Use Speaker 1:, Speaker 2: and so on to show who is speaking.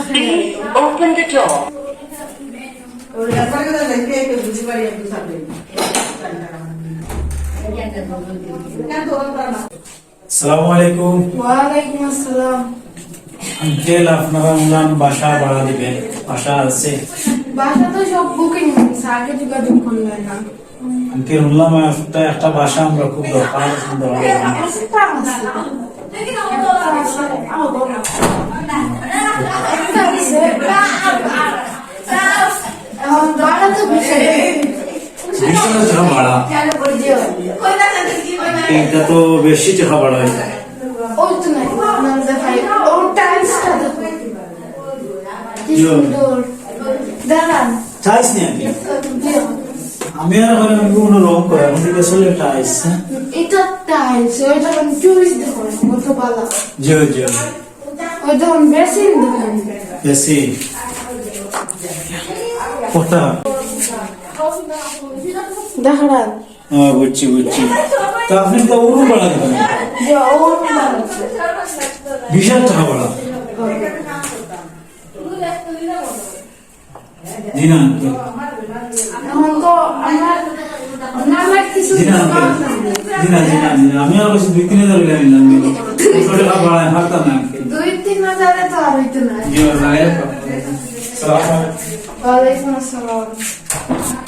Speaker 1: Please open the door.
Speaker 2: আসসালামুআলাইকুম।
Speaker 3: ওয়ালাইকুম আসসালাম।
Speaker 2: Uncle, আপনারা উনান বাসা ভাড়া দিবেন? বাসা আছে?
Speaker 3: বাসা তো সব বুকিং হয়েছে, আগে যোগাযোগ করলে না।
Speaker 2: আঙ্কেল, শুনলাম একটা বাসা আমরা খুব দরকার।
Speaker 3: এখন ভাড়া তো বেশি।
Speaker 2: ভাড়া এটা তো বেশি টাকা ভাড়া হয়ে যায়।
Speaker 3: ওই তো নাই নাম দেখাই, ওর টাইলসটা দেখো কি সুন্দর। দাঁড়ান
Speaker 2: টাইলস নিয়ে আমি আর কোনো রং করে এখন থেকে আসলে টাইলস।
Speaker 3: এটা টাইলস, ওইটা চুরিশ দেখো কত ভালো।
Speaker 2: জি জি,
Speaker 3: ওই দেখুন বেশি দেখুন
Speaker 2: বেশি কটা?
Speaker 3: দাঁড়ান
Speaker 2: বুঝছি বুঝছি। তো আপনি তো ওরকম ভাড়া দেবেন?
Speaker 3: যে ওর
Speaker 2: 20,000 টাকা ভাড়া? জি না আঙ্কেল,
Speaker 3: এখন তো আমার কিছু
Speaker 2: জি না আঙ্কেল, জি না জি না জি না, আমি আর বলছি 2-3 হাজার নিলাম। 200 টাকা ভাড়া হারতাম না আঙ্কেল।
Speaker 3: 2-3 হাজারে তো আর হইতো না।
Speaker 2: জি, সালাম আলাইকুম।
Speaker 3: ওয়ালাইকুম আসসালাম।